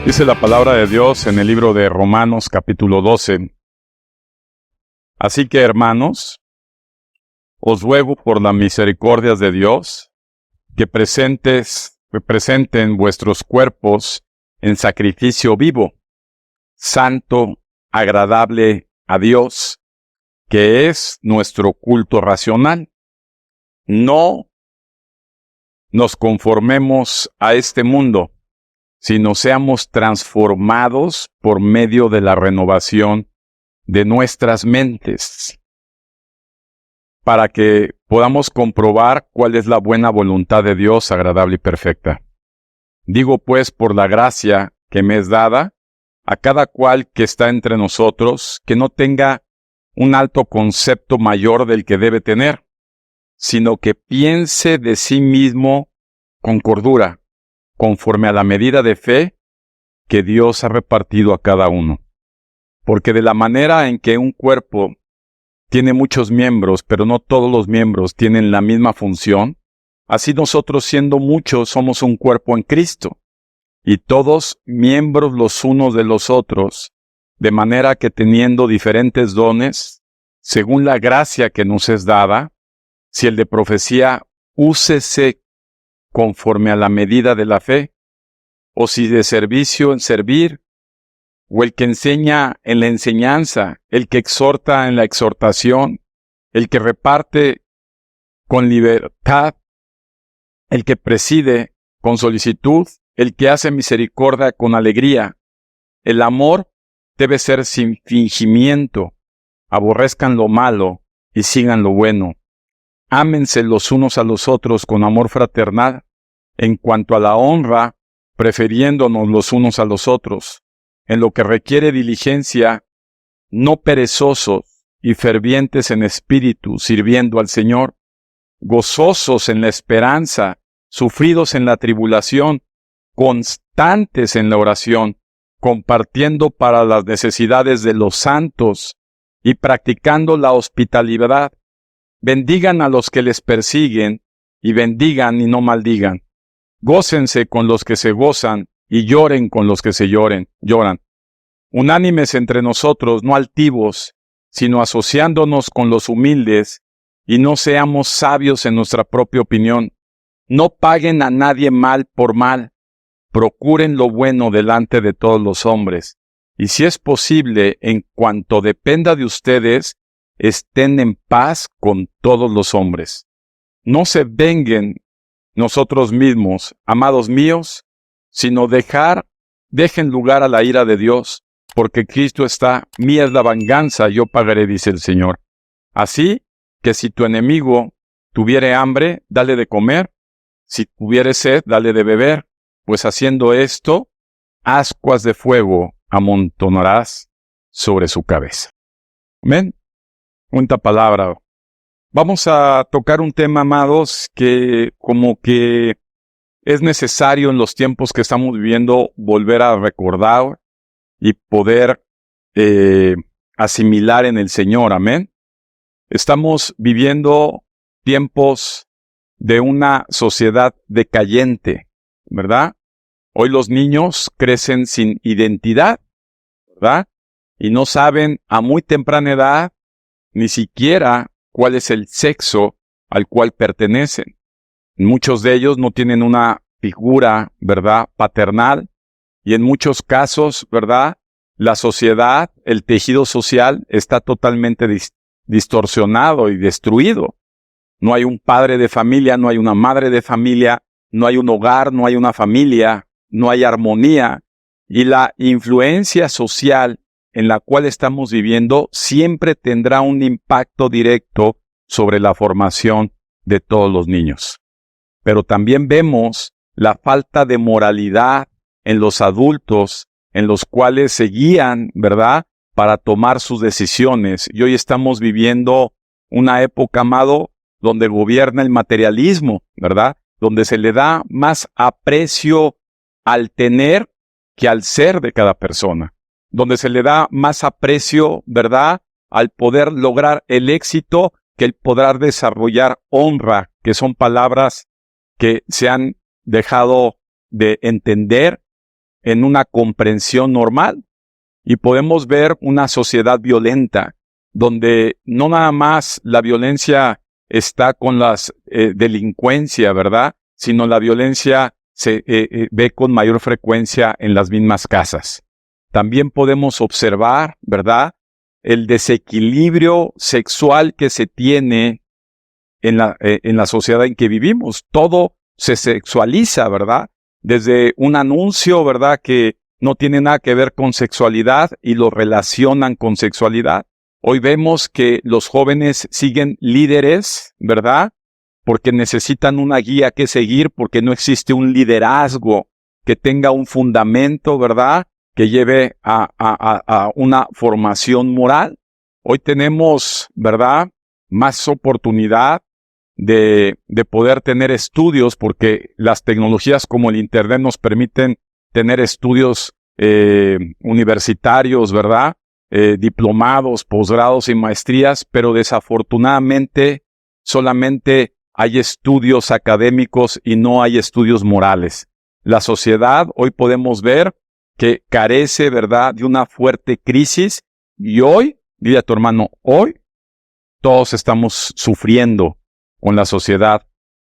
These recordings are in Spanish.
Dice la palabra de Dios en el libro de Romanos capítulo 12. Así que, hermanos, os ruego por las misericordias de Dios que presenten vuestros cuerpos en sacrificio vivo, santo, agradable a Dios, que es nuestro culto racional. No nos conformemos a este mundo, sino seamos transformados por medio de la renovación de nuestras mentes, para que podamos comprobar cuál es la buena voluntad de Dios, agradable y perfecta. Digo pues, por la gracia que me es dada, a cada cual que está entre nosotros, que no tenga un alto concepto mayor del que debe tener, sino que piense de sí mismo con cordura, conforme a la medida de fe que Dios ha repartido a cada uno. Porque de la manera en que un cuerpo tiene muchos miembros, pero no todos los miembros tienen la misma función, así nosotros, siendo muchos, somos un cuerpo en Cristo, y todos miembros los unos de los otros, de manera que teniendo diferentes dones, según la gracia que nos es dada, si el de profecía, úsese conforme a la medida de la fe, o si de servicio en servir, o el que enseña en la enseñanza, el que exhorta en la exhortación, el que reparte con libertad, el que preside con solicitud, el que hace misericordia con alegría. El amor debe ser sin fingimiento, aborrezcan lo malo y sigan lo bueno. Ámense los unos a los otros con amor fraternal, en cuanto a la honra, prefiriéndonos los unos a los otros, en lo que requiere diligencia, no perezosos y fervientes en espíritu, sirviendo al Señor, gozosos en la esperanza, sufridos en la tribulación, constantes en la oración, compartiendo para las necesidades de los santos y practicando la hospitalidad. Bendigan a los que les persiguen, y bendigan y no maldigan. Gócense con los que se gozan, y lloren con los que se lloran. Unánimes entre nosotros, no altivos, sino asociándonos con los humildes, y no seamos sabios en nuestra propia opinión. No paguen a nadie mal por mal. Procuren lo bueno delante de todos los hombres. Y si es posible, en cuanto dependa de ustedes, estén en paz con todos los hombres. No se venguen nosotros mismos, amados míos, sino dejen lugar a la ira de Dios, porque Cristo está, mía es la venganza, yo pagaré, dice el Señor. Así que si tu enemigo tuviere hambre, dale de comer, si tuviere sed, dale de beber, pues haciendo esto, ascuas de fuego amontonarás sobre su cabeza. Amén. Cuánta palabra. Vamos a tocar un tema, amados, que como que es necesario en los tiempos que estamos viviendo volver a recordar y poder asimilar en el Señor. Amén. Estamos viviendo tiempos de una sociedad decayente, ¿verdad? Hoy los niños crecen sin identidad, ¿verdad? Y no saben a muy temprana edad ni siquiera cuál es el sexo al cual pertenecen. Muchos de ellos no tienen una figura, ¿verdad?, paternal, y en muchos casos, ¿verdad?, la sociedad, el tejido social está totalmente distorsionado y destruido. No hay un padre de familia, no hay una madre de familia, no hay un hogar, no hay una familia, no hay armonía, y la influencia social en la cual estamos viviendo siempre tendrá un impacto directo sobre la formación de todos los niños. Pero también vemos la falta de moralidad en los adultos, en los cuales se guían, ¿verdad?, para tomar sus decisiones. Y hoy estamos viviendo una época, amado, donde gobierna el materialismo, ¿verdad?, donde se le da más aprecio al tener que al ser de cada persona, donde se le da más aprecio, ¿verdad?, al poder lograr el éxito que el poder desarrollar honra, que son palabras que se han dejado de entender en una comprensión normal y podemos ver una sociedad violenta, donde no nada más la violencia está con las delincuencia, ¿verdad? Sino la violencia se ve con mayor frecuencia en las mismas casas. También podemos observar, ¿verdad?, el desequilibrio sexual que se tiene en la sociedad en que vivimos. Todo se sexualiza, ¿verdad? Desde un anuncio, ¿verdad?, que no tiene nada que ver con sexualidad y lo relacionan con sexualidad. Hoy vemos que los jóvenes siguen líderes, ¿verdad?, porque necesitan una guía que seguir, porque no existe un liderazgo que tenga un fundamento, ¿verdad?, que lleve a una formación moral. Hoy tenemos, ¿verdad?, más oportunidad de poder tener estudios, porque las tecnologías como el Internet nos permiten tener estudios universitarios, ¿verdad?, diplomados, posgrados y maestrías, pero desafortunadamente solamente hay estudios académicos y no hay estudios morales. La sociedad hoy podemos ver que carece, ¿verdad?, de una fuerte crisis, y hoy, dile a tu hermano, hoy todos estamos sufriendo con la sociedad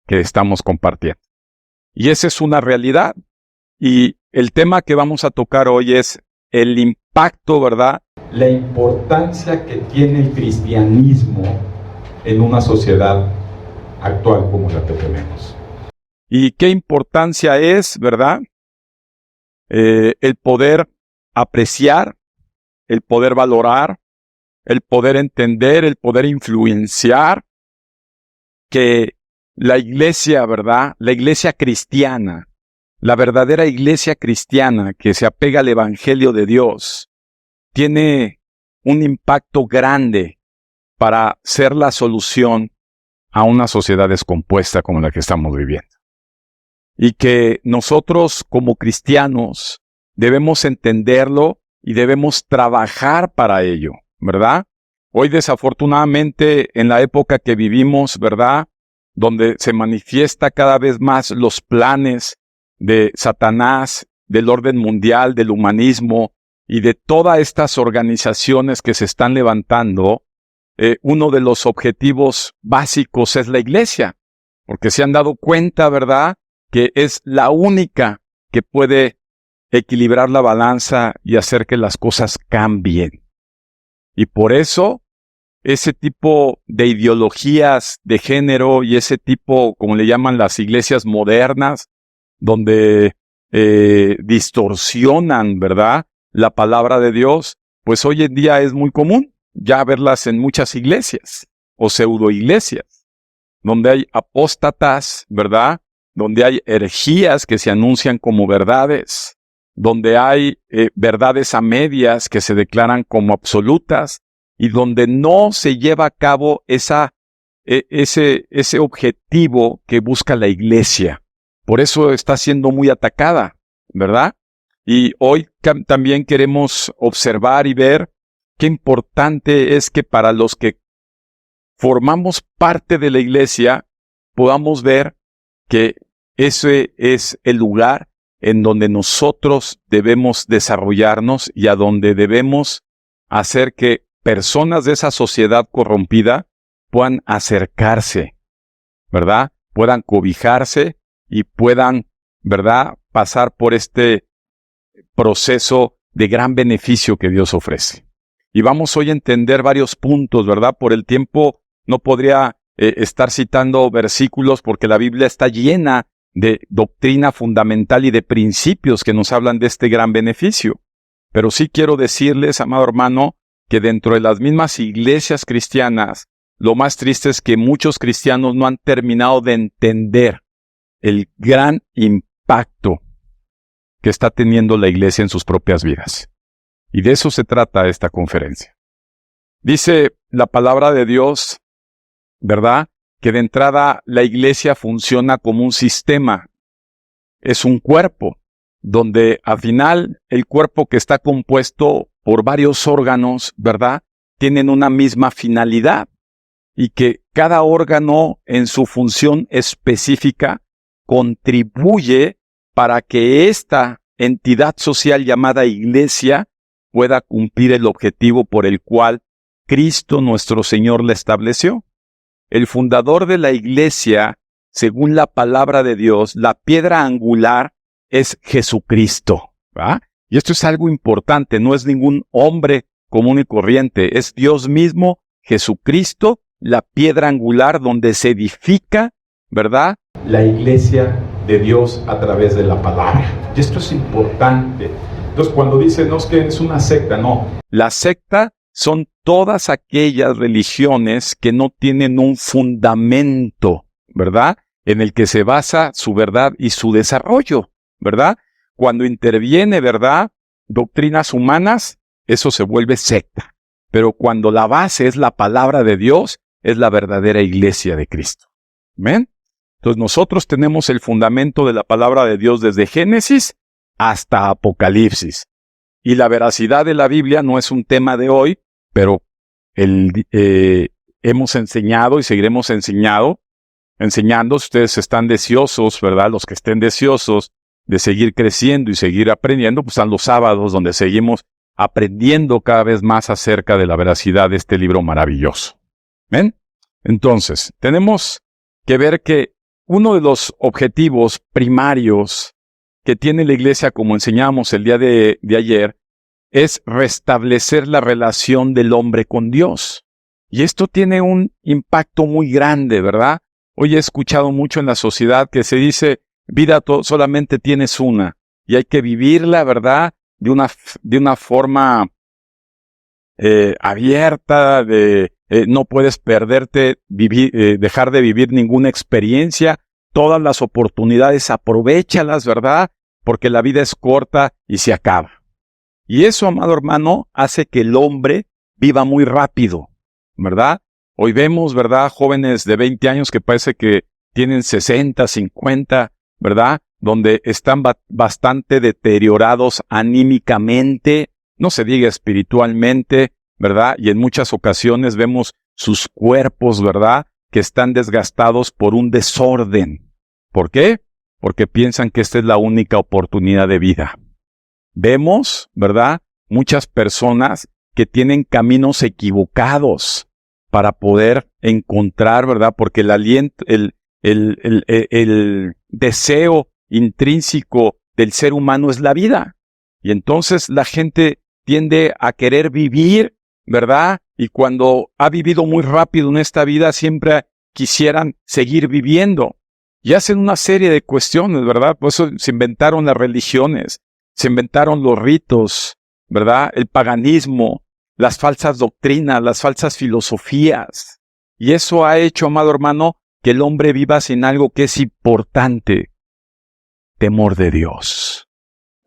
que estamos compartiendo. Y esa es una realidad. Y el tema que vamos a tocar hoy es el impacto, ¿verdad?, la importancia que tiene el cristianismo en una sociedad actual como la que tenemos. ¿Y qué importancia es, verdad?, el poder apreciar, el poder valorar, el poder entender, el poder influenciar que la iglesia, ¿verdad?, la iglesia cristiana, la verdadera iglesia cristiana que se apega al Evangelio de Dios, tiene un impacto grande para ser la solución a una sociedad descompuesta como la que estamos viviendo. Y que nosotros como cristianos debemos entenderlo y debemos trabajar para ello, ¿verdad? Hoy desafortunadamente en la época que vivimos, ¿verdad?, donde se manifiesta cada vez más los planes de Satanás, del orden mundial, del humanismo y de todas estas organizaciones que se están levantando, uno de los objetivos básicos es la iglesia, porque se han dado cuenta, ¿verdad?, que es la única que puede equilibrar la balanza y hacer que las cosas cambien. Y por eso, ese tipo de ideologías de género y ese tipo, como le llaman las iglesias modernas, donde distorsionan, ¿verdad?, la palabra de Dios, pues hoy en día es muy común ya verlas en muchas iglesias o pseudo iglesias, donde hay apóstatas, ¿verdad?, donde hay herejías que se anuncian como verdades, donde hay verdades a medias que se declaran como absolutas y donde no se lleva a cabo ese objetivo que busca la iglesia. Por eso está siendo muy atacada, ¿verdad? Y hoy también queremos observar y ver qué importante es que para los que formamos parte de la iglesia podamos ver que ese es el lugar en donde nosotros debemos desarrollarnos y a donde debemos hacer que personas de esa sociedad corrompida puedan acercarse, ¿verdad?, puedan cobijarse y puedan, ¿verdad?, pasar por este proceso de gran beneficio que Dios ofrece. Y vamos hoy a entender varios puntos, ¿verdad? Por el tiempo no podría estar citando versículos porque la Biblia está llena de doctrina fundamental y de principios que nos hablan de este gran beneficio. Pero sí quiero decirles, amado hermano, que dentro de las mismas iglesias cristianas, lo más triste es que muchos cristianos no han terminado de entender el gran impacto que está teniendo la iglesia en sus propias vidas. Y de eso se trata esta conferencia. Dice la palabra de Dios, ¿verdad?, que de entrada la iglesia funciona como un sistema. Es un cuerpo, donde al final el cuerpo que está compuesto por varios órganos, ¿verdad?, tienen una misma finalidad. Y que cada órgano en su función específica contribuye para que entidad social llamada iglesia pueda cumplir el objetivo por el cual Cristo nuestro Señor la estableció. El fundador de la iglesia, según la palabra de Dios, la piedra angular es Jesucristo, ¿va? Y esto es algo importante, no es ningún hombre común y corriente, es Dios mismo, Jesucristo, la piedra angular donde se edifica, ¿verdad?, la iglesia de Dios a través de la palabra. Y esto es importante. Entonces, cuando dicen, no, es que es una secta, no. La secta son todas aquellas religiones que no tienen un fundamento, ¿verdad?, en el que se basa su verdad y su desarrollo, ¿verdad? Cuando interviene, ¿verdad?, doctrinas humanas, eso se vuelve secta. Pero cuando la base es la palabra de Dios, es la verdadera iglesia de Cristo. ¿Ven? Entonces nosotros tenemos el fundamento de la palabra de Dios desde Génesis hasta Apocalipsis. Y la veracidad de la Biblia no es un tema de hoy, pero hemos enseñado y seguiremos enseñando. Ustedes están deseosos, ¿verdad? Los que estén deseosos de seguir creciendo y seguir aprendiendo, pues están los sábados donde seguimos aprendiendo cada vez más acerca de la veracidad de este libro maravilloso. ¿Ven? Entonces, tenemos que ver que uno de los objetivos primarios que tiene la iglesia, como enseñamos el día de ayer, es restablecer la relación del hombre con Dios. Y esto tiene un impacto muy grande, ¿verdad? Hoy he escuchado mucho en la sociedad que se dice, vida solamente tienes una, y hay que vivirla, ¿verdad?, de una forma abierta, no puedes perderte, dejar de vivir ninguna experiencia, todas las oportunidades aprovéchalas, ¿verdad?, porque la vida es corta y se acaba. Y eso, amado hermano, hace que el hombre viva muy rápido, ¿verdad? Hoy vemos, ¿verdad?, jóvenes de 20 años que parece que tienen 60, 50, ¿verdad?, donde están bastante deteriorados anímicamente, no se diga espiritualmente, ¿verdad? Y en muchas ocasiones vemos sus cuerpos, ¿verdad?, que están desgastados por un desorden. ¿Por qué? Porque piensan que esta es la única oportunidad de vida. Vemos, ¿verdad?, muchas personas que tienen caminos equivocados para poder encontrar, ¿verdad?, porque el aliento, el deseo intrínseco del ser humano es la vida. Y entonces la gente tiende a querer vivir, ¿verdad? Y cuando ha vivido muy rápido en esta vida, siempre quisieran seguir viviendo. Y hacen una serie de cuestiones, ¿verdad? Por eso se inventaron las religiones, se inventaron los ritos, ¿verdad?, el paganismo, las falsas doctrinas, las falsas filosofías. Y eso ha hecho, amado hermano, que el hombre viva sin algo que es importante: temor de Dios,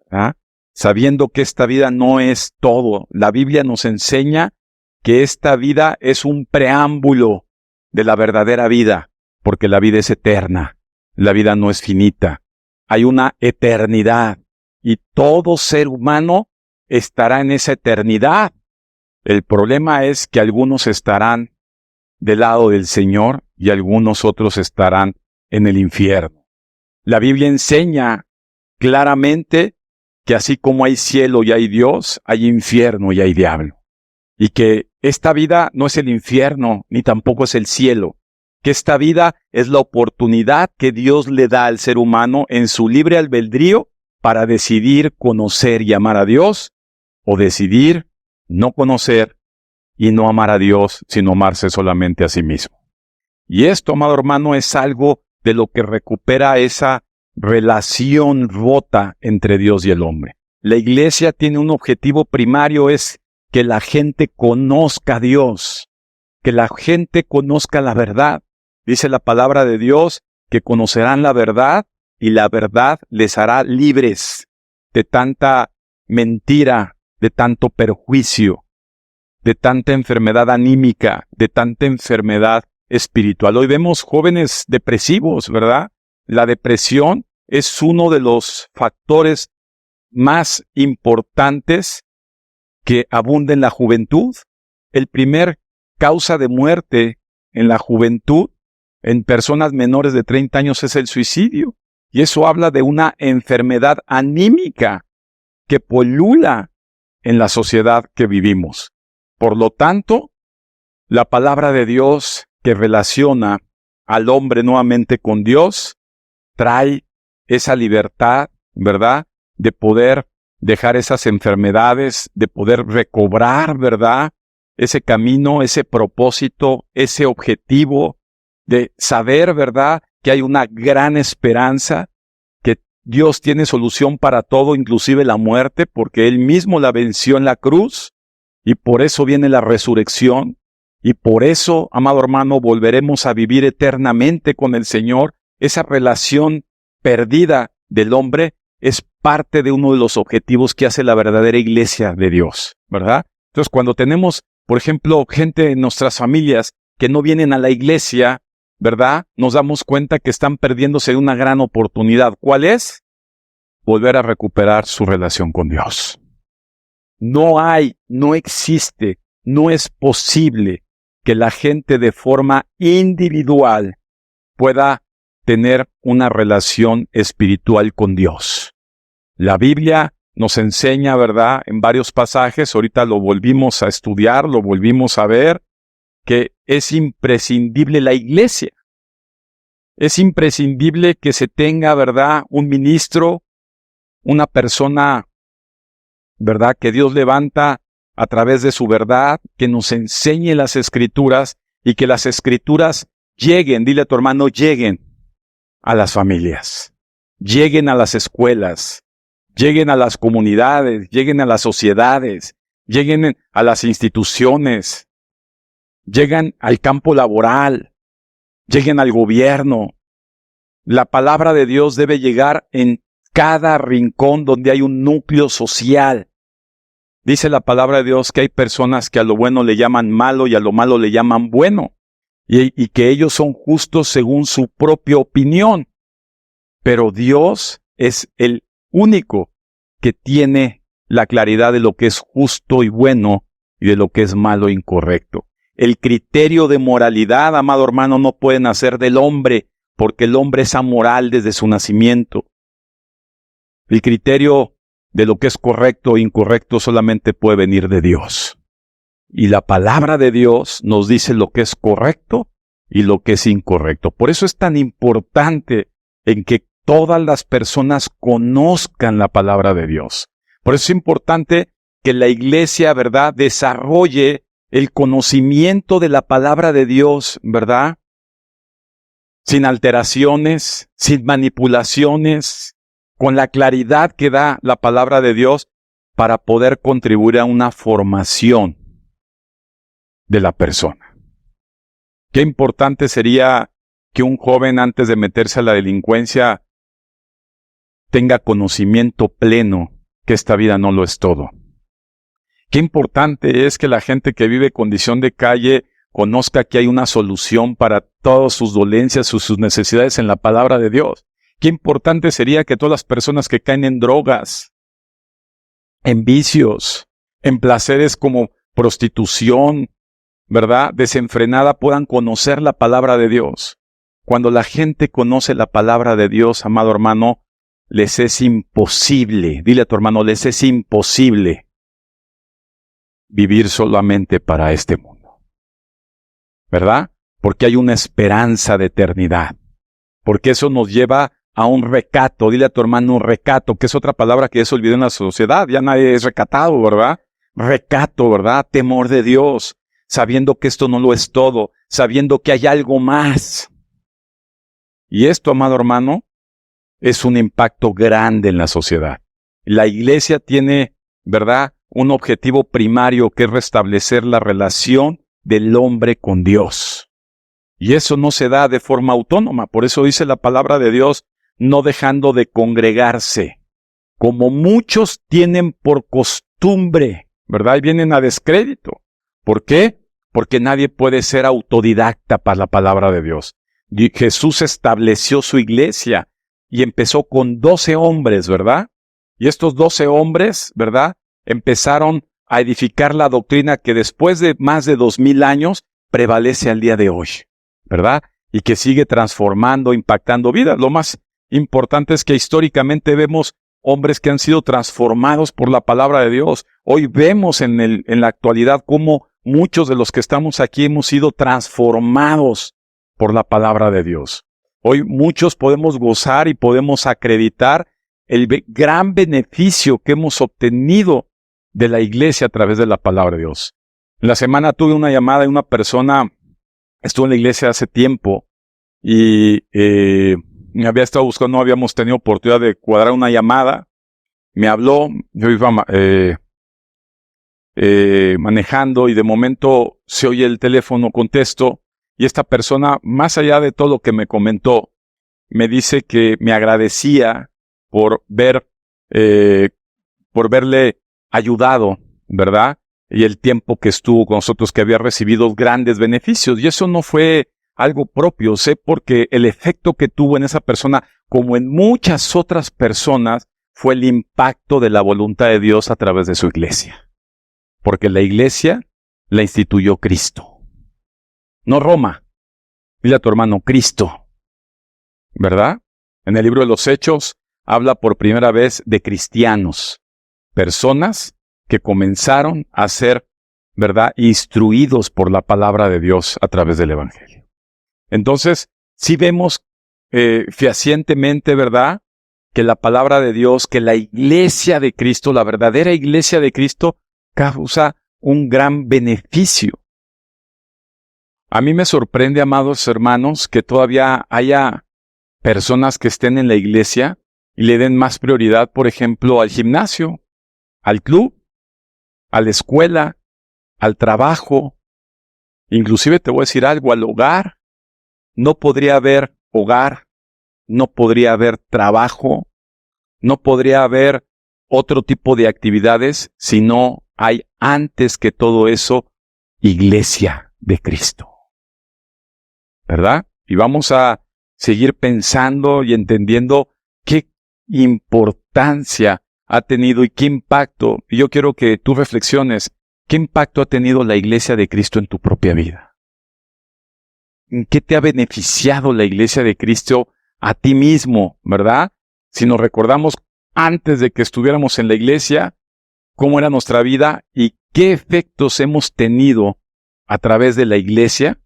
¿verdad? Sabiendo que esta vida no es todo. La Biblia nos enseña que esta vida es un preámbulo de la verdadera vida, porque la vida es eterna, la vida no es finita. Hay una eternidad y todo ser humano estará en esa eternidad. El problema es que algunos estarán del lado del Señor y algunos otros estarán en el infierno. La Biblia enseña claramente que así como hay cielo y hay Dios, hay infierno y hay diablo. Y que esta vida no es el infierno, ni tampoco es el cielo. Que esta vida es la oportunidad que Dios le da al ser humano en su libre albedrío para decidir conocer y amar a Dios, o decidir no conocer y no amar a Dios, sino amarse solamente a sí mismo. Y esto, amado hermano, es algo de lo que recupera esa relación rota entre Dios y el hombre. La iglesia tiene un objetivo primario, es que la gente conozca a Dios, que la gente conozca la verdad. Dice la palabra de Dios que conocerán la verdad y la verdad les hará libres de tanta mentira, de tanto perjuicio, de tanta enfermedad anímica, de tanta enfermedad espiritual. Hoy vemos jóvenes depresivos, ¿verdad? La depresión es uno de los factores más importantes que abunda en la juventud. El primer causa de muerte en la juventud, en personas menores de 30 años, es el suicidio. Y eso habla de una enfermedad anímica que polula en la sociedad que vivimos. Por lo tanto, la palabra de Dios que relaciona al hombre nuevamente con Dios trae esa libertad, ¿verdad?, de poder dejar esas enfermedades, de poder recobrar, ¿verdad?, ese camino, ese propósito, ese objetivo, de saber, ¿verdad?, que hay una gran esperanza, que Dios tiene solución para todo, inclusive la muerte, porque Él mismo la venció en la cruz, y por eso viene la resurrección, y por eso, amado hermano, volveremos a vivir eternamente con el Señor. Esa relación perdida del hombre es parte de uno de los objetivos que hace la verdadera iglesia de Dios, ¿verdad? Entonces, cuando tenemos, por ejemplo, gente en nuestras familias que no vienen a la iglesia, ¿verdad?, nos damos cuenta que están perdiéndose de una gran oportunidad. ¿Cuál es? Volver a recuperar su relación con Dios. No existe, no es posible que la gente de forma individual pueda tener una relación espiritual con Dios. La Biblia nos enseña, ¿verdad?, en varios pasajes, ahorita lo volvimos a estudiar, lo volvimos a ver, que es imprescindible la iglesia. Es imprescindible que se tenga, ¿verdad?, un ministro, una persona, ¿verdad?, que Dios levanta a través de su verdad, que nos enseñe las Escrituras y que las Escrituras lleguen, dile a tu hermano, lleguen a las familias, lleguen a las escuelas, lleguen a las comunidades, lleguen a las sociedades, lleguen a las instituciones, lleguen al campo laboral, lleguen al gobierno. La palabra de Dios debe llegar en cada rincón donde hay un núcleo social. Dice la palabra de Dios que hay personas que a lo bueno le llaman malo y a lo malo le llaman bueno, y que ellos son justos según su propia opinión. Pero Dios es el único que tiene la claridad de lo que es justo y bueno y de lo que es malo e incorrecto. El criterio de moralidad, amado hermano, no puede nacer del hombre, porque el hombre es amoral desde su nacimiento. El criterio de lo que es correcto e incorrecto solamente puede venir de Dios. Y la palabra de Dios nos dice lo que es correcto y lo que es incorrecto. Por eso es tan importante en que todas las personas conozcan la palabra de Dios. Por eso es importante que la iglesia, ¿verdad?, desarrolle el conocimiento de la palabra de Dios, ¿verdad?, sin alteraciones, sin manipulaciones, con la claridad que da la palabra de Dios para poder contribuir a una formación de la persona. Qué importante sería que un joven, antes de meterse a la delincuencia, tenga conocimiento pleno que esta vida no lo es todo. Qué importante es que la gente que vive condición de calle conozca que hay una solución para todas sus dolencias o sus necesidades en la palabra de Dios. Qué importante sería que todas las personas que caen en drogas, en vicios, en placeres como prostitución, ¿verdad?, desenfrenada, puedan conocer la palabra de Dios. Cuando la gente conoce la palabra de Dios, amado hermano, les es imposible, dile a tu hermano, les es imposible vivir solamente para este mundo, ¿verdad? Porque hay una esperanza de eternidad, porque eso nos lleva a un recato. Dile a tu hermano recato, que es otra palabra que ya se olvidó en la sociedad, ya nadie es recatado, ¿verdad? Recato, ¿verdad? Temor de Dios, sabiendo que esto no lo es todo, sabiendo que hay algo más. Y esto, amado hermano, es un impacto grande en la sociedad. La iglesia tiene, ¿verdad?, un objetivo primario que es restablecer la relación del hombre con Dios. Y eso no se da de forma autónoma. Por eso dice la palabra de Dios, no dejando de congregarse, como muchos tienen por costumbre, ¿verdad? Y vienen a descrédito. ¿Por qué? Porque nadie puede ser autodidacta para la palabra de Dios. Y Jesús estableció su iglesia y empezó con 12 hombres, ¿verdad? Y estos 12 hombres, ¿verdad?, empezaron a edificar la doctrina que después de más de 2000 años prevalece al día de hoy, ¿verdad? Y que sigue transformando, impactando vidas. Lo más importante es que históricamente vemos hombres que han sido transformados por la palabra de Dios. Hoy vemos en la actualidad cómo muchos de los que estamos aquí hemos sido transformados por la palabra de Dios. Hoy muchos podemos gozar y podemos acreditar el gran beneficio que hemos obtenido de la iglesia a través de la palabra de Dios. En la semana tuve una llamada de una persona, estuvo en la iglesia hace tiempo y me había estado buscando, no habíamos tenido oportunidad de cuadrar una llamada. Me habló, yo iba manejando y de momento se oye el teléfono, contesto y esta persona, más allá de todo lo que me comentó, me dice que me agradecía por verle ayudado, ¿verdad? Y el tiempo que estuvo con nosotros, que había recibido grandes beneficios. Y eso no fue algo propio, sé porque el efecto que tuvo en esa persona, como en muchas otras personas, fue el impacto de la voluntad de Dios a través de su iglesia. Porque la iglesia la instituyó Cristo. No Roma. Dile a tu hermano, Cristo. ¿Verdad? En el libro de los Hechos habla por primera vez de cristianos. Personas que comenzaron a ser, ¿verdad?, instruidos por la palabra de Dios a través del Evangelio. Entonces, sí vemos fehacientemente, ¿verdad?, que la palabra de Dios, que la iglesia de Cristo, la verdadera iglesia de Cristo, causa un gran beneficio. A mí me sorprende, amados hermanos, que todavía haya personas que estén en la iglesia y le den más prioridad, por ejemplo, al gimnasio, al club, a la escuela, al trabajo. Inclusive te voy a decir algo, al hogar. No podría haber hogar, no podría haber trabajo, no podría haber otro tipo de actividades si no hay antes que todo eso iglesia de Cristo. ¿Verdad? Y vamos a seguir pensando y entendiendo qué importancia ha tenido y qué impacto. Y yo quiero que tú reflexiones, ¿qué impacto ha tenido la iglesia de Cristo en tu propia vida? ¿En qué te ha beneficiado la iglesia de Cristo a ti mismo, verdad? Si nos recordamos antes de que estuviéramos en la iglesia, cómo era nuestra vida y qué efectos hemos tenido a través de la iglesia,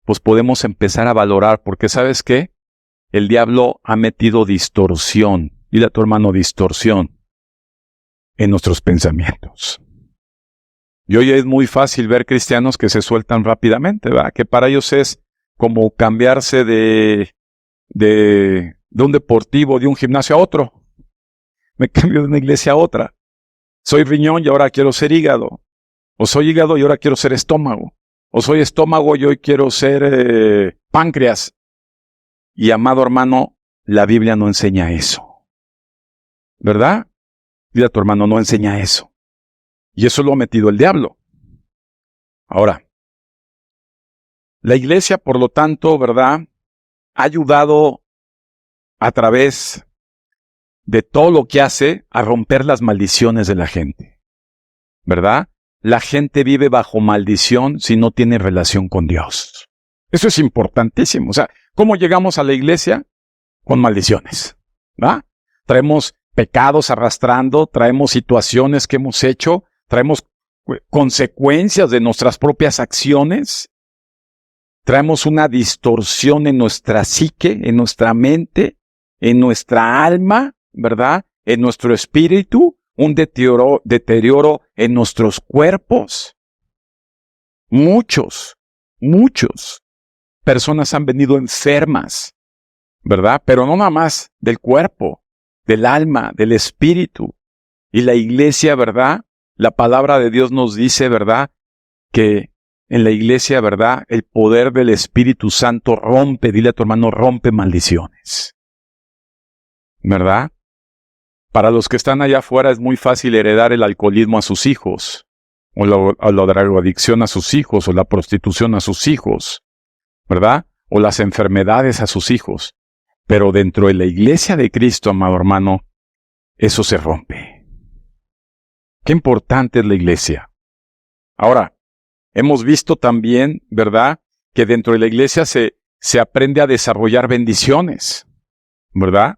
pues podemos empezar a valorar, porque ¿sabes qué? El diablo ha metido distorsión, dile a tu hermano distorsión, en nuestros pensamientos. Y hoy es muy fácil ver cristianos que se sueltan rápidamente, ¿verdad? Que para ellos es como cambiarse de un deportivo, de un gimnasio a otro. Me cambio de una iglesia a otra. Soy riñón y ahora quiero ser hígado. O soy hígado y ahora quiero ser estómago. O soy estómago y hoy quiero ser páncreas. Y amado hermano, la Biblia no enseña eso. ¿Verdad? Dile a tu hermano, no enseña eso. Y eso lo ha metido el diablo. Ahora, la iglesia, por lo tanto, ¿verdad?, ha ayudado a través de todo lo que hace a romper las maldiciones de la gente. ¿Verdad? La gente vive bajo maldición si no tiene relación con Dios. Eso es importantísimo. O sea, ¿cómo llegamos a la iglesia? Con maldiciones. ¿Va? Traemos pecados arrastrando, traemos situaciones que hemos hecho, traemos consecuencias de nuestras propias acciones, traemos una distorsión en nuestra psique, en nuestra mente, en nuestra alma, ¿verdad? En nuestro espíritu, un deterioro en nuestros cuerpos. Muchas personas han venido enfermas, ¿verdad? Pero no nada más del cuerpo, del alma, del espíritu. Y la iglesia, ¿verdad? La palabra de Dios nos dice, ¿verdad?, que en la iglesia, ¿verdad?, el poder del Espíritu Santo rompe, dile a tu hermano, rompe maldiciones. ¿Verdad? Para los que están allá afuera es muy fácil heredar el alcoholismo a sus hijos, o la drogadicción a sus hijos, o la prostitución a sus hijos, ¿verdad? O las enfermedades a sus hijos. Pero dentro de la iglesia de Cristo, amado hermano, eso se rompe. Qué importante es la iglesia. Ahora, hemos visto también, ¿verdad?, que dentro de la iglesia se aprende a desarrollar bendiciones. ¿verdad?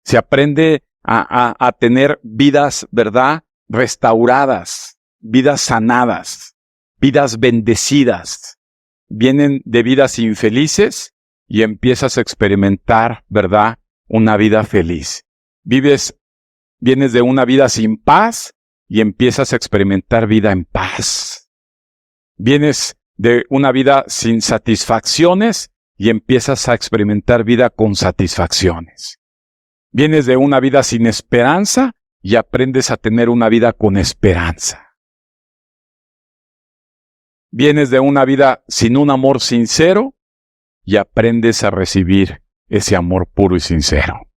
Se aprende a tener vidas, ¿verdad? Restauradas, vidas sanadas, vidas bendecidas. Vienen de vidas infelices y empiezas a experimentar, ¿verdad? Una vida feliz. Vienes de una vida sin paz y empiezas a experimentar vida en paz. Vienes de una vida sin satisfacciones y empiezas a experimentar vida con satisfacciones. Vienes de una vida sin esperanza y aprendes a tener una vida con esperanza. Vienes de una vida sin un amor sincero y aprendes a recibir ese amor puro y sincero.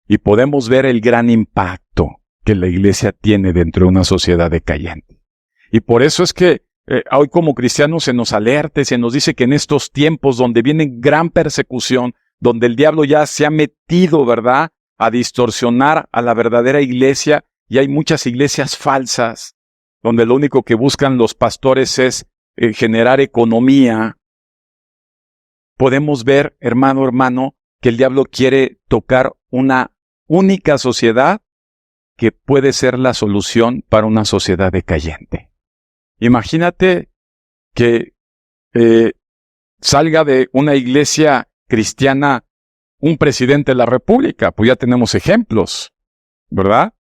Y podemos ver el gran impacto que la iglesia tiene dentro de una sociedad decayente. Y por eso es que hoy como cristianos se nos alerta y se nos dice que en estos tiempos donde viene gran persecución, donde el diablo ya se ha metido, ¿verdad?, a distorsionar a la verdadera iglesia, y hay muchas iglesias falsas, donde lo único que buscan los pastores es generar economía. Podemos ver, hermano, que el diablo quiere tocar una única sociedad que puede ser la solución para una sociedad decayente. Imagínate que salga de una iglesia cristiana un presidente de la República, pues ya tenemos ejemplos, ¿verdad?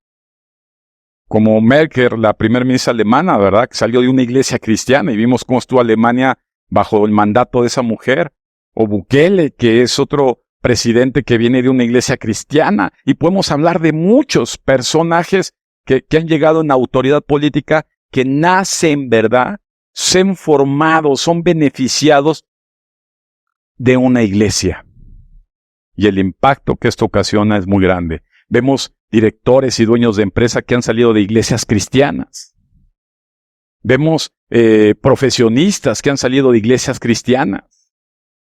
Como Merkel, la primer ministra alemana, ¿verdad? Que salió de una iglesia cristiana y vimos cómo estuvo Alemania bajo el mandato de esa mujer. O Bukele, que es otro presidente que viene de una iglesia cristiana. Y podemos hablar de muchos personajes que han llegado en autoridad política, que nacen, ¿verdad? Son formados, son beneficiados de una iglesia. Y el impacto que esto ocasiona es muy grande. Vemos directores y dueños de empresa que han salido de iglesias cristianas. Vemos profesionistas que han salido de iglesias cristianas.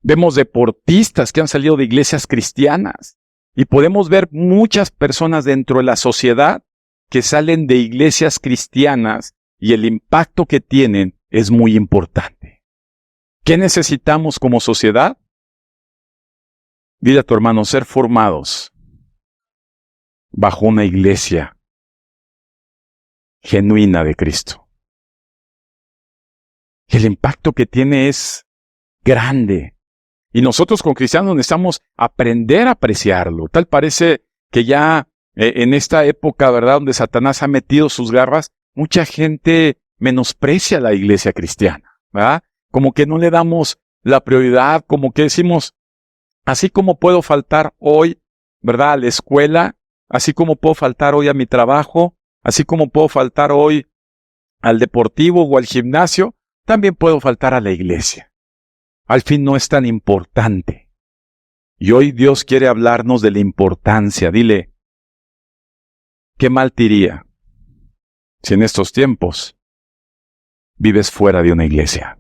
Vemos deportistas que han salido de iglesias cristianas. Y podemos ver muchas personas dentro de la sociedad que salen de iglesias cristianas y el impacto que tienen es muy importante. ¿Qué necesitamos como sociedad? Dile a tu hermano, ser formados bajo una iglesia genuina de Cristo. El impacto que tiene es grande. Y nosotros como cristianos necesitamos aprender a apreciarlo. Tal parece que ya en esta época, ¿verdad?, donde Satanás ha metido sus garras, mucha gente menosprecia la iglesia cristiana, ¿verdad? Como que no le damos la prioridad, como que decimos, así como puedo faltar hoy, ¿verdad?, a la escuela, así como puedo faltar hoy a mi trabajo, así como puedo faltar hoy al deportivo o al gimnasio, también puedo faltar a la iglesia. Al fin no es tan importante. Y hoy Dios quiere hablarnos de la importancia. Dile, ¿qué mal te iría si en estos tiempos vives fuera de una iglesia?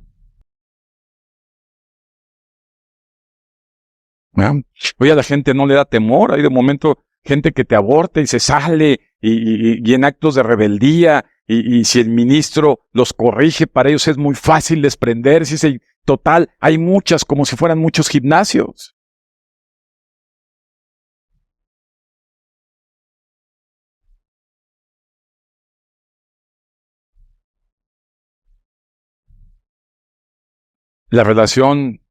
Hoy a la gente no le da temor. Hay de momento gente que te aborta y se sale y en actos de rebeldía. Y si el ministro los corrige, para ellos es muy fácil desprenderse. Total, hay muchas, como si fueran muchos gimnasios. La relación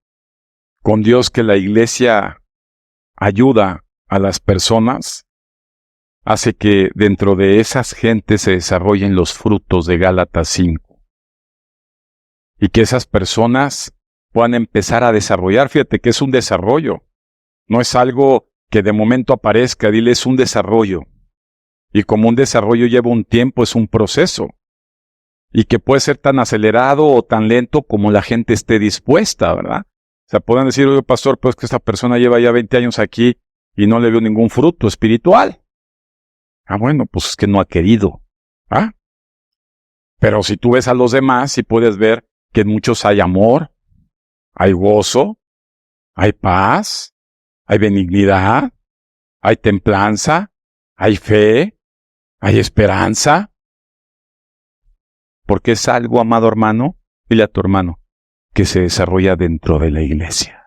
con Dios que la iglesia ayuda a las personas hace que dentro de esas gentes se desarrollen los frutos de Gálatas 5. Y que esas personas puedan empezar a desarrollar. Fíjate que es un desarrollo. No es algo que de momento aparezca. Dile, es un desarrollo. Y como un desarrollo lleva un tiempo, es un proceso. Y que puede ser tan acelerado o tan lento como la gente esté dispuesta, ¿verdad? O sea, pueden decir, oye, pastor, pues que esta persona lleva ya 20 años aquí y no le veo ningún fruto espiritual. Ah, bueno, pues es que no ha querido. ¿Ah? Pero si tú ves a los demás, sí puedes ver que en muchos hay amor, hay gozo, hay paz, hay benignidad, hay templanza, hay fe, hay esperanza. Porque es algo, amado hermano, dile a tu hermano, que se desarrolla dentro de la iglesia.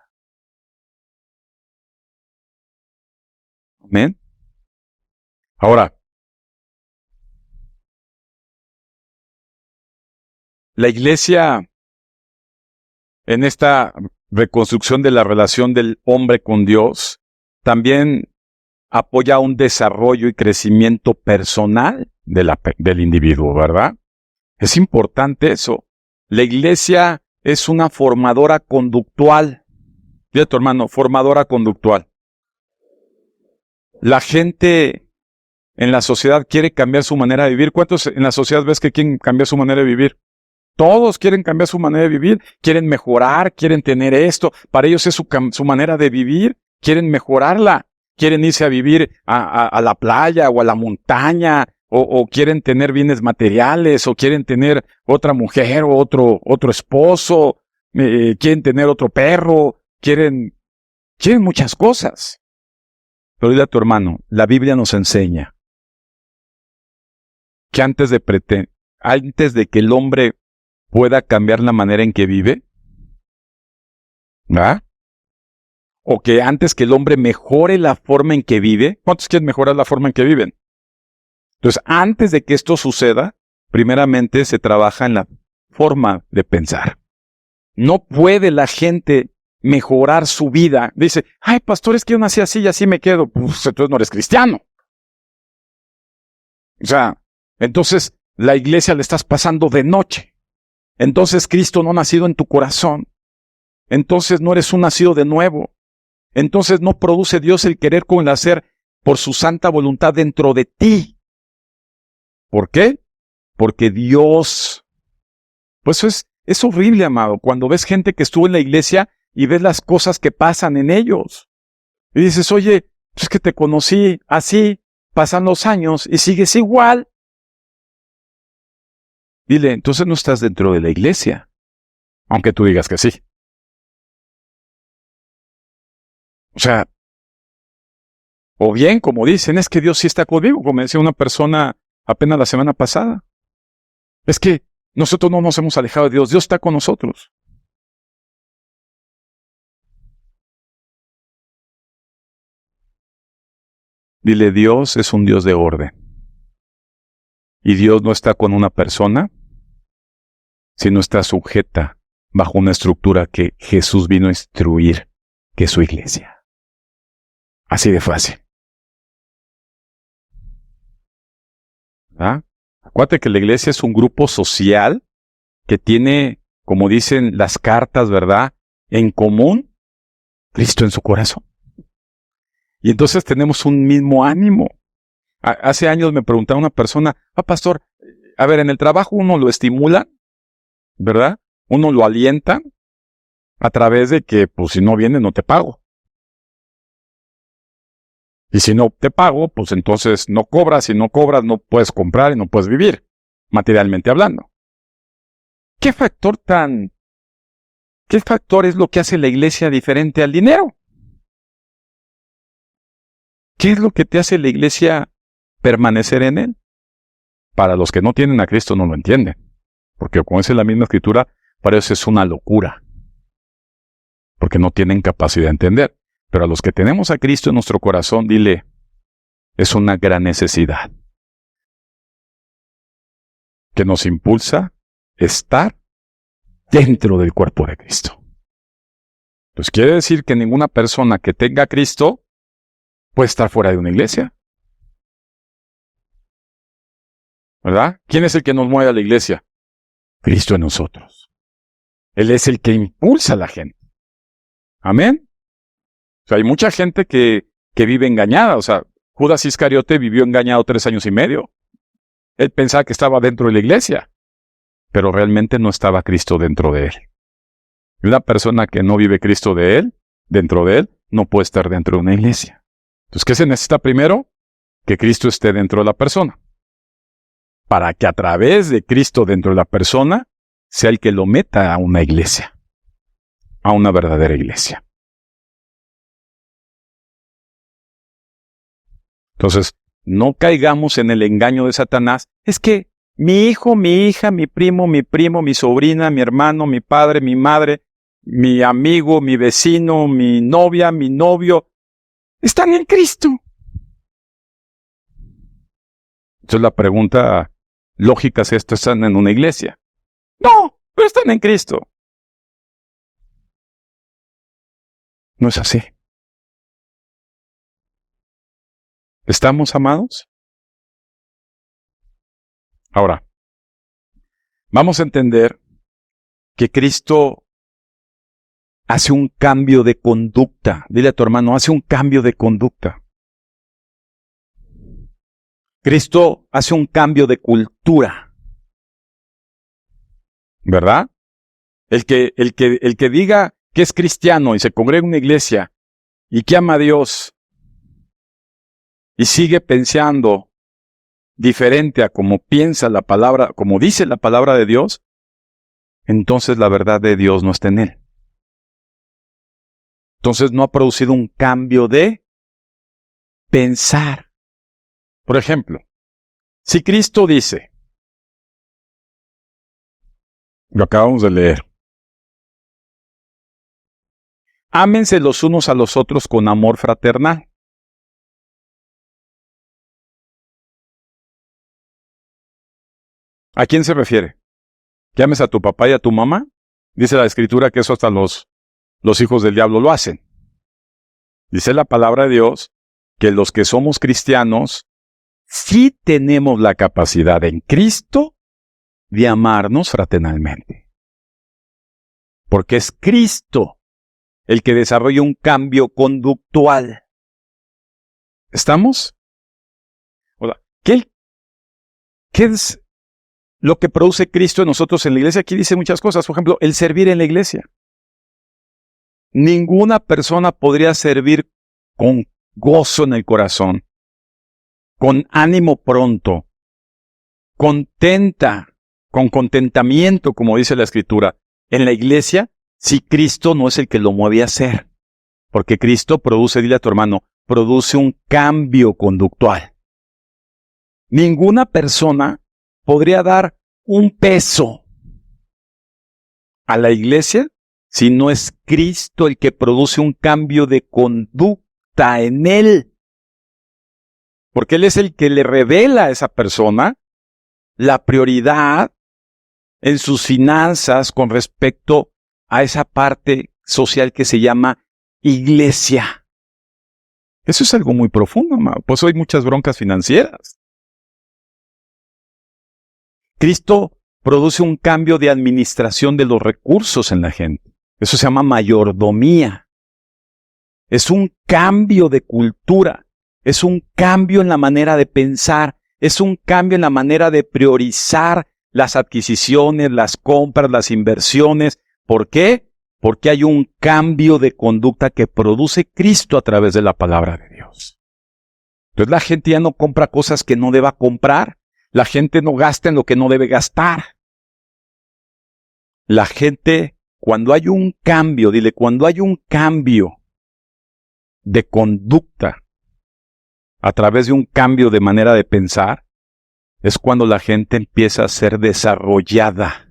Amén. Ahora, la iglesia, en esta reconstrucción de la relación del hombre con Dios, también apoya un desarrollo y crecimiento personal del individuo, ¿verdad? Es importante eso. La iglesia es una formadora conductual. Dile a tu hermano, formadora conductual. La gente en la sociedad quiere cambiar su manera de vivir. ¿Cuántos en la sociedad ves que quieren cambiar su manera de vivir? Todos quieren cambiar su manera de vivir, quieren mejorar, quieren tener esto. Para ellos es su manera de vivir, quieren mejorarla. Quieren irse a vivir a la playa o a la montaña, o quieren tener bienes materiales, o quieren tener otra mujer o otro esposo, quieren tener otro perro, quieren muchas cosas. Pero dile a tu hermano, la Biblia nos enseña que antes de que el hombre pueda cambiar la manera en que vive, ¿verdad? O que antes que el hombre mejore la forma en que vive, ¿cuántos quieren mejorar la forma en que viven? Entonces, antes de que esto suceda, primeramente se trabaja en la forma de pensar. No puede la gente mejorar su vida. Dice, ay, pastor, es que yo nací así y así me quedo. Pues entonces no eres cristiano. O sea, entonces la iglesia le estás pasando de noche. Entonces Cristo no ha nacido en tu corazón. Entonces no eres un nacido de nuevo. Entonces no produce Dios el querer con el hacer por su santa voluntad dentro de ti. ¿Por qué? Porque Dios... Pues es horrible, amado, cuando ves gente que estuvo en la iglesia y ves las cosas que pasan en ellos. Y dices, oye, es que te conocí así, pasan los años y sigues igual. Dile, entonces no estás dentro de la iglesia, aunque tú digas que sí. O sea, o bien, como dicen, es que Dios sí está conmigo, como decía una persona apenas la semana pasada. Es que nosotros no nos hemos alejado de Dios, Dios está con nosotros. Dile, Dios es un Dios de orden. Y Dios no está con una persona, sino está sujeta bajo una estructura que Jesús vino a instruir, que es su iglesia. Así de fácil. ¿Ah? Acuérdate que la iglesia es un grupo social que tiene, como dicen las cartas, ¿verdad?, en común, Cristo en su corazón. Y entonces tenemos un mismo ánimo. Hace años me preguntaba una persona, pastor, a ver, en el trabajo uno lo estimula, ¿verdad? Uno lo alienta a través de que, pues si no viene, no te pago. Y si no te pago, pues entonces no cobras. Si no cobras, no puedes comprar y no puedes vivir, materialmente hablando. ¿Qué factor es lo que hace la iglesia diferente al dinero? ¿Qué es lo que te hace la iglesia permanecer en él? Para los que no tienen a Cristo no lo entienden. Porque como dice la misma escritura, para ellos es una locura. Porque no tienen capacidad de entender. Pero a los que tenemos a Cristo en nuestro corazón, dile, es una gran necesidad. Que nos impulsa a estar dentro del cuerpo de Cristo. Entonces quiere decir que ninguna persona que tenga a Cristo puede estar fuera de una iglesia. ¿Verdad? ¿Quién es el que nos mueve a la iglesia? Cristo en nosotros. Él es el que impulsa a la gente. Amén. O sea, hay mucha gente que vive engañada. O sea, Judas Iscariote vivió engañado 3 años y medio. Él pensaba que estaba dentro de la iglesia, pero realmente no estaba Cristo dentro de él. Y una persona que no vive Cristo dentro de él, no puede estar dentro de una iglesia. Entonces, ¿qué se necesita primero? Que Cristo esté dentro de la persona. Para que a través de Cristo dentro de la persona, sea el que lo meta a una iglesia. A una verdadera iglesia. Entonces, no caigamos en el engaño de Satanás. Es que mi hijo, mi hija, mi primo, mi sobrina, mi hermano, mi padre, mi madre, mi amigo, mi vecino, mi novia, mi novio, están en Cristo. Entonces la pregunta lógica es, ¿esto están en una iglesia? No, pero están en Cristo. No es así. ¿Estamos amados? Ahora, vamos a entender que Cristo hace un cambio de conducta. Dile a tu hermano, hace un cambio de conducta. Cristo hace un cambio de cultura. ¿Verdad? El que diga que es cristiano y se congrega en una iglesia y que ama a Dios y sigue pensando diferente a como piensa la palabra, como dice la palabra de Dios, entonces la verdad de Dios no está en él. Entonces no ha producido un cambio de pensar. Por ejemplo, si Cristo dice, lo acabamos de leer, ámense los unos a los otros con amor fraternal. ¿A quién se refiere? ¿Que ames a tu papá y a tu mamá? Dice la Escritura que eso hasta los hijos del diablo lo hacen. Dice la palabra de Dios que los que somos cristianos sí tenemos la capacidad en Cristo de amarnos fraternalmente. Porque es Cristo el que desarrolla un cambio conductual. ¿Estamos? Hola. ¿Qué es lo que produce Cristo en nosotros en la iglesia? Aquí dice muchas cosas. Por ejemplo, el servir en la iglesia. Ninguna persona podría servir con gozo en el corazón, con ánimo pronto, contenta, con contentamiento, como dice la Escritura, en la iglesia, si Cristo no es el que lo mueve a hacer. Porque Cristo produce, dile a tu hermano, produce un cambio conductual. Ninguna persona podría dar un peso a la iglesia si no es Cristo el que produce un cambio de conducta en él. Porque Él es el que le revela a esa persona la prioridad en sus finanzas con respecto a esa parte social que se llama iglesia. Eso es algo muy profundo, amado. Pues hoy hay muchas broncas financieras. Cristo produce un cambio de administración de los recursos en la gente. Eso se llama mayordomía. Es un cambio de cultura. Es un cambio en la manera de pensar. Es un cambio en la manera de priorizar las adquisiciones, las compras, las inversiones. ¿Por qué? Porque hay un cambio de conducta que produce Cristo a través de la palabra de Dios. Entonces la gente ya no compra cosas que no deba comprar. La gente no gasta en lo que no debe gastar. La gente, cuando hay un cambio, dile, cuando hay un cambio de conducta a través de un cambio de manera de pensar, es cuando la gente empieza a ser desarrollada.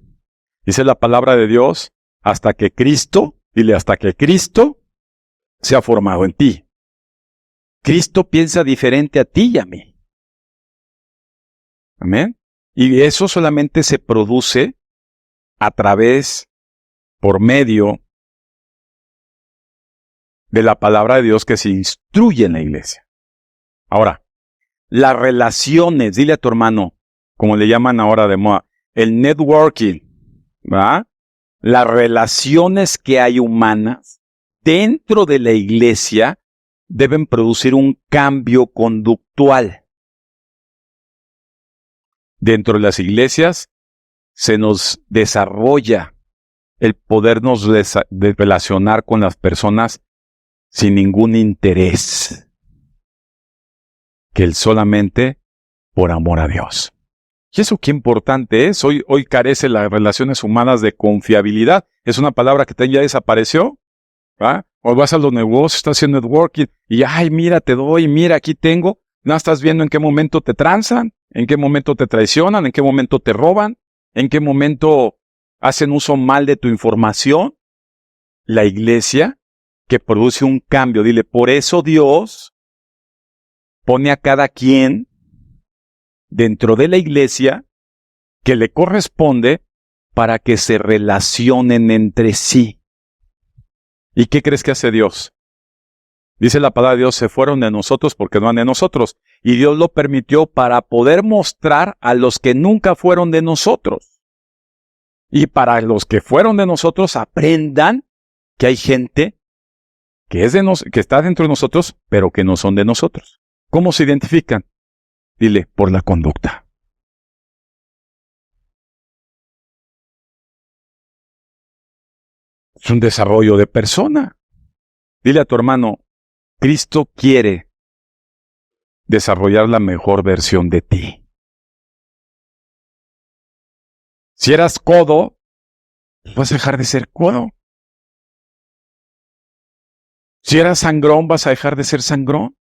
Dice la palabra de Dios, hasta que Cristo, dile, hasta que Cristo se ha formado en ti. Cristo piensa diferente a ti y a mí. Amén. Y eso solamente se produce a través, por medio de la palabra de Dios que se instruye en la iglesia. Ahora, las relaciones, dile a tu hermano, como le llaman ahora de moda, el networking, ¿verdad? Las relaciones que hay humanas dentro de la iglesia deben producir un cambio conductual. Dentro de las iglesias se nos desarrolla el podernos relacionar con las personas sin ningún interés, que el solamente por amor a Dios. Y eso qué importante es. Hoy carece las relaciones humanas de confiabilidad. Es una palabra que ya desapareció. ¿Va? O vas a los negocios, estás haciendo networking y ay, mira, te doy, mira, aquí tengo. No estás viendo en qué momento te transan, en qué momento te traicionan, en qué momento te roban, en qué momento hacen uso mal de tu información. La iglesia que produce un cambio, dile, por eso Dios pone a cada quien dentro de la iglesia que le corresponde para que se relacionen entre sí. ¿Y qué crees que hace Dios? Dice la palabra de Dios, se fueron de nosotros porque no han de nosotros. Y Dios lo permitió para poder mostrar a los que nunca fueron de nosotros. Y para los que fueron de nosotros aprendan que hay gente que está dentro de nosotros, pero que no son de nosotros. ¿Cómo se identifican? Dile, por la conducta. Es un desarrollo de persona. Dile a tu hermano, Cristo quiere desarrollar la mejor versión de ti. Si eras codo, vas a dejar de ser codo. Si eras sangrón, vas a dejar de ser sangrón.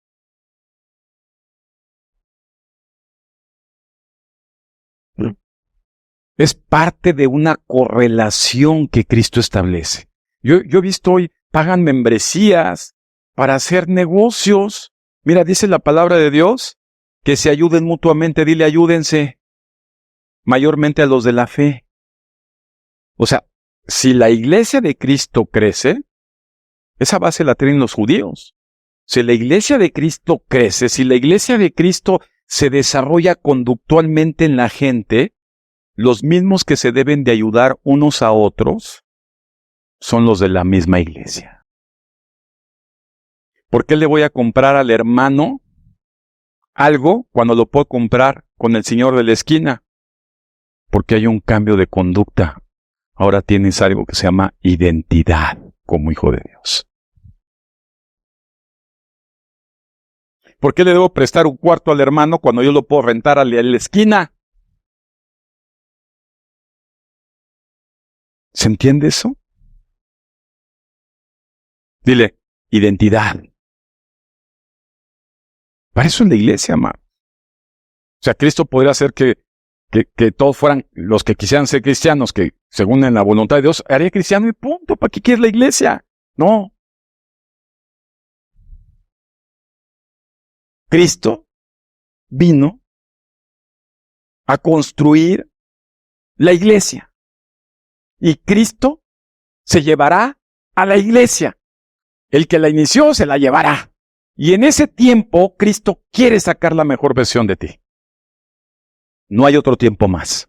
Es parte de una correlación que Cristo establece. Yo he visto hoy, pagan membresías para hacer negocios. Mira, dice la palabra de Dios, que se ayuden mutuamente. Dile, ayúdense. Mayormente a los de la fe. O sea, si la iglesia de Cristo crece, esa base la tienen los judíos. Si la iglesia de Cristo crece, si la iglesia de Cristo se desarrolla conductualmente en la gente, los mismos que se deben de ayudar unos a otros son los de la misma iglesia. ¿Por qué le voy a comprar al hermano algo cuando lo puedo comprar con el señor de la esquina? Porque hay un cambio de conducta. Ahora tienes algo que se llama identidad como hijo de Dios. ¿Por qué le debo prestar un cuarto al hermano cuando yo lo puedo rentar a la esquina? ¿Se entiende eso? Dile, identidad. Para eso es la iglesia, amado. O sea, Cristo podría hacer que todos fueran los que quisieran ser cristianos, que según en la voluntad de Dios, haría cristiano y punto. ¿Para qué quieres la iglesia? No. Cristo vino a construir la iglesia. Y Cristo se llevará a la iglesia. El que la inició se la llevará. Y en ese tiempo, Cristo quiere sacar la mejor versión de ti. No hay otro tiempo más.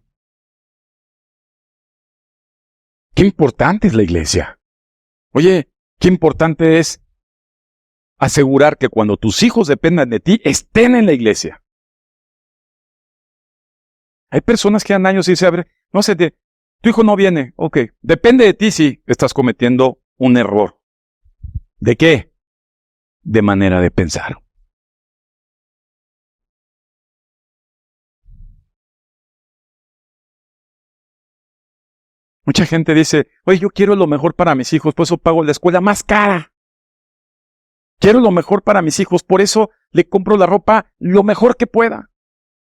Qué importante es la iglesia. Oye, qué importante es asegurar que cuando tus hijos dependan de ti, estén en la iglesia. Hay personas que dan años y dicen, no sé, tu hijo no viene. Ok, depende de ti si estás cometiendo un error. ¿De qué? De manera de pensar. Mucha gente dice, oye, yo quiero lo mejor para mis hijos, por eso pago la escuela más cara. Quiero lo mejor para mis hijos, por eso le compro la ropa lo mejor que pueda.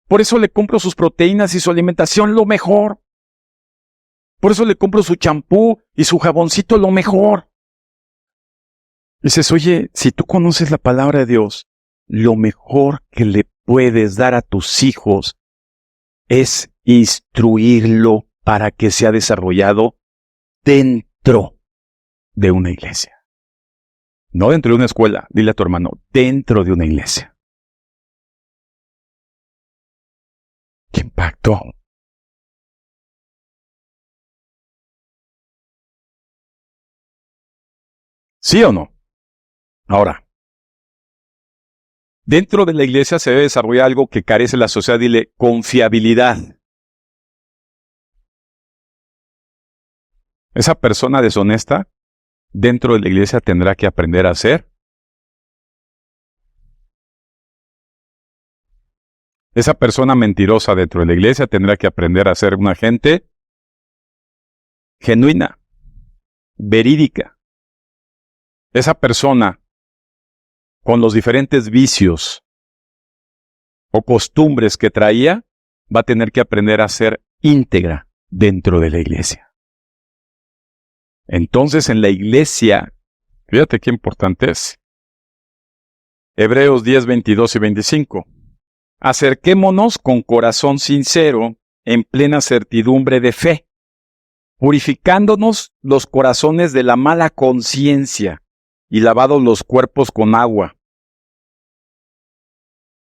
Por eso le compro sus proteínas y su alimentación lo mejor. Por eso le compro su champú y su jaboncito lo mejor. Dices, oye, si tú conoces la palabra de Dios, lo mejor que le puedes dar a tus hijos es instruirlo para que sea desarrollado dentro de una iglesia. No dentro de una escuela, dile a tu hermano, dentro de una iglesia. ¿Qué impacto? ¿Sí o no? Ahora, dentro de la iglesia se debe desarrollar algo que carece la sociedad, dile, confiabilidad. Esa persona deshonesta dentro de la iglesia tendrá que aprender a ser. Esa persona mentirosa dentro de la iglesia tendrá que aprender a ser una gente genuina, verídica. Esa persona con los diferentes vicios o costumbres que traía va a tener que aprender a ser íntegra dentro de la iglesia. Entonces en la iglesia, fíjate qué importante es. Hebreos 10, 22 y 25. Acerquémonos con corazón sincero, en plena certidumbre de fe, purificándonos los corazones de la mala conciencia y lavados los cuerpos con agua.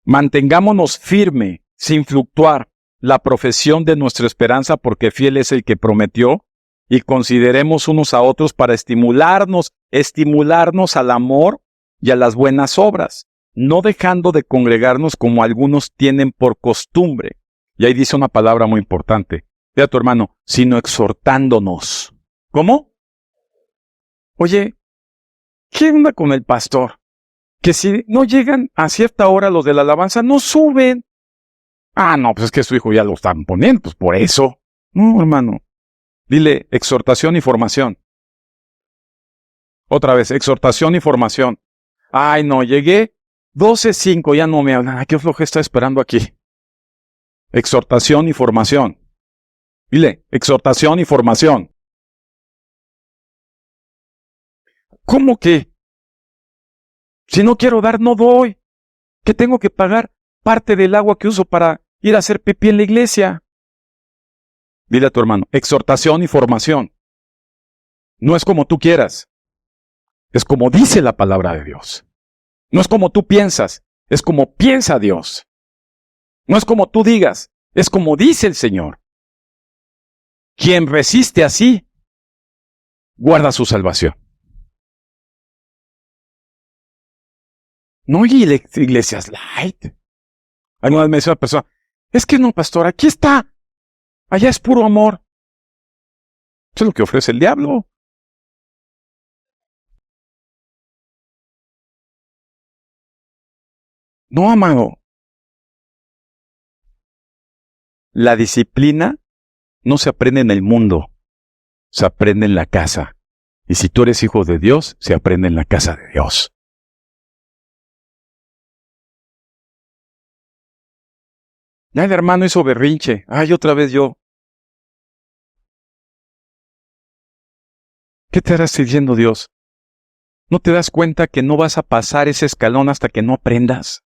Mantengámonos firme, sin fluctuar, la profesión de nuestra esperanza, porque fiel es el que prometió, y consideremos unos a otros para estimularnos al amor y a las buenas obras, no dejando de congregarnos como algunos tienen por costumbre. Y ahí dice una palabra muy importante. Ve a tu hermano, sino exhortándonos. ¿Cómo? Oye, ¿qué onda con el pastor? Que si no llegan a cierta hora los de la alabanza, no suben. Ah, no, pues es que su hijo ya lo están poniendo, pues por eso. No, hermano. Dile exhortación y formación. Otra vez, exhortación y formación. Ay, no, llegué 12:05, ya no me hablan. ¿A qué floje está esperando aquí? Exhortación y formación. Dile, exhortación y formación. ¿Cómo que? Si no quiero dar, no doy. ¿Qué tengo que pagar? Parte del agua que uso para ir a hacer pipí en la iglesia. Dile a tu hermano, exhortación y formación. No es como tú quieras. Es como dice la palabra de Dios. No es como tú piensas, es como piensa Dios. No es como tú digas, es como dice el Señor. Quien resiste así, guarda su salvación. No hay iglesias light. Alguna vez me dice una persona, es que no, pastor, aquí está. Allá es puro amor. Eso es lo que ofrece el diablo. No, amado. La disciplina no se aprende en el mundo, se aprende en la casa. Y si tú eres hijo de Dios, se aprende en la casa de Dios. Ya el hermano hizo berrinche. Ay, otra vez yo. ¿Qué te estará diciendo Dios? ¿No te das cuenta que no vas a pasar ese escalón hasta que no aprendas?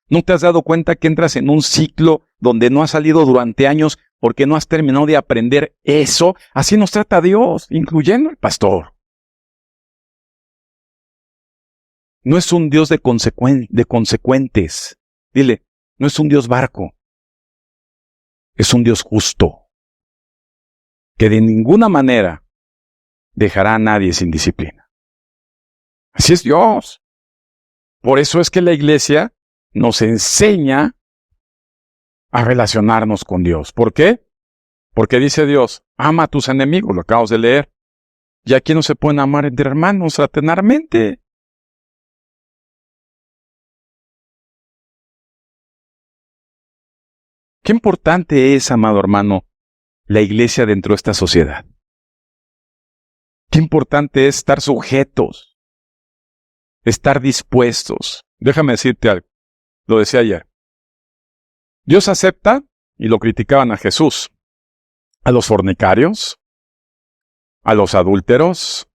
¿No te has dado cuenta que entras en un ciclo donde no has salido durante años porque no has terminado de aprender eso? Así nos trata Dios, incluyendo el pastor. No es un Dios de consecuentes. Dile, no es un Dios barco. Es un Dios justo, que de ninguna manera dejará a nadie sin disciplina. Así es Dios. Por eso es que la iglesia nos enseña a relacionarnos con Dios. ¿Por qué? Porque dice Dios, ama a tus enemigos, lo acabamos de leer. Y aquí no se pueden amar entre hermanos fraternalmente. Qué importante es, amado hermano, la iglesia dentro de esta sociedad. Qué importante es estar sujetos, estar dispuestos. Déjame decirte algo, lo decía ayer. Dios acepta, y lo criticaban a Jesús, a los fornicarios, a los adúlteros,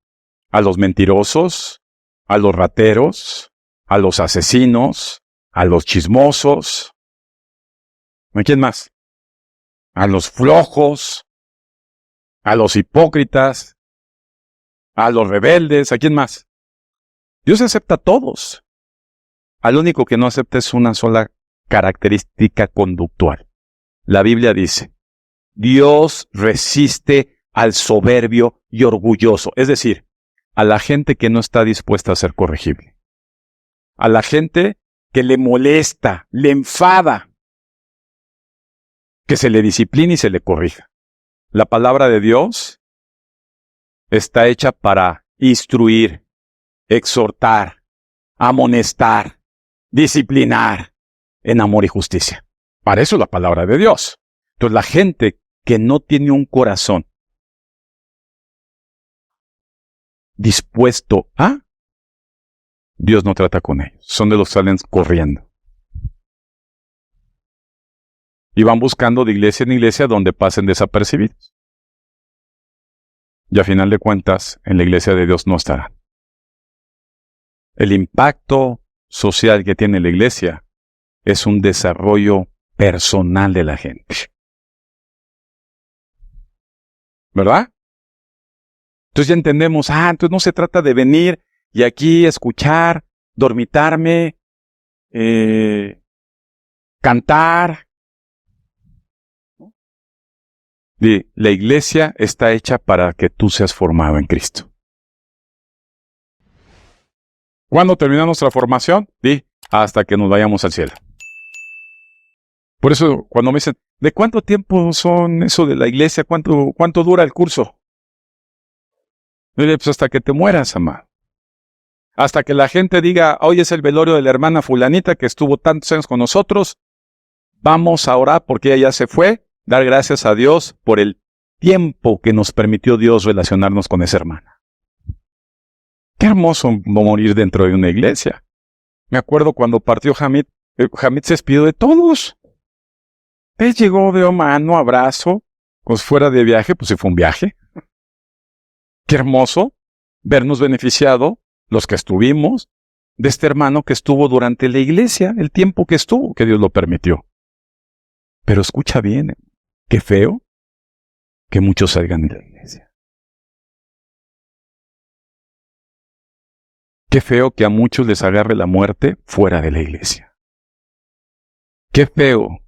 a los mentirosos, a los rateros, a los asesinos, a los chismosos. ¿A quién más? A los flojos, a los hipócritas, a los rebeldes. ¿A quién más? Dios acepta a todos. Al único que no acepta es una sola característica conductual. La Biblia dice, Dios resiste al soberbio y orgulloso, es decir, a la gente que no está dispuesta a ser corregible, a la gente que le molesta, le enfada, que se le discipline y se le corrija. La palabra de Dios está hecha para instruir, exhortar, amonestar, disciplinar en amor y justicia. Para eso es la palabra de Dios. Entonces la gente que no tiene un corazón dispuesto a, Dios no trata con ellos. Son de los que salen corriendo. Y van buscando de iglesia en iglesia donde pasen desapercibidos. Y a final de cuentas, en la iglesia de Dios no estarán. El impacto social que tiene la iglesia es un desarrollo personal de la gente. ¿Verdad? Entonces ya entendemos, entonces no se trata de venir y aquí escuchar, dormitarme, cantar. La iglesia está hecha para que tú seas formado en Cristo. ¿Cuándo termina nuestra formación? Hasta que nos vayamos al cielo. Por eso, cuando me dicen, ¿de cuánto tiempo son eso de la iglesia? ¿Cuánto dura el curso? Pues hasta que te mueras, amado. Hasta que la gente diga, hoy es el velorio de la hermana fulanita que estuvo tantos años con nosotros. Vamos a orar porque ella ya se fue. Dar gracias a Dios por el tiempo que nos permitió Dios relacionarnos con esa hermana. Qué hermoso morir dentro de una iglesia. Me acuerdo cuando partió Hamid, Hamid se despidió de todos. Él llegó, dio mano, abrazo, pues fuera de viaje, pues se fue un viaje. Qué hermoso vernos beneficiado, los que estuvimos, de este hermano que estuvo durante la iglesia, el tiempo que estuvo, que Dios lo permitió. Pero escucha bien, qué feo que muchos salgan de la iglesia. Qué feo que a muchos les agarre la muerte fuera de la iglesia. Qué feo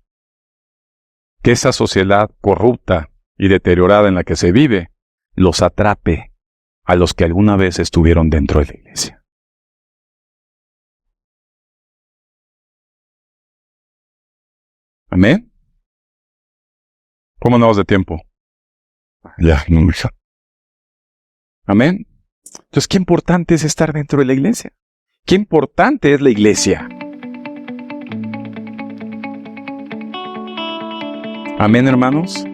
que esa sociedad corrupta y deteriorada en la que se vive los atrape a los que alguna vez estuvieron dentro de la iglesia. ¿Amén? ¿Cómo andamos de tiempo? Ya, no mucho. ¿Amén? Entonces, qué importante es estar dentro de la iglesia. Qué importante es la iglesia. Amén, hermanos.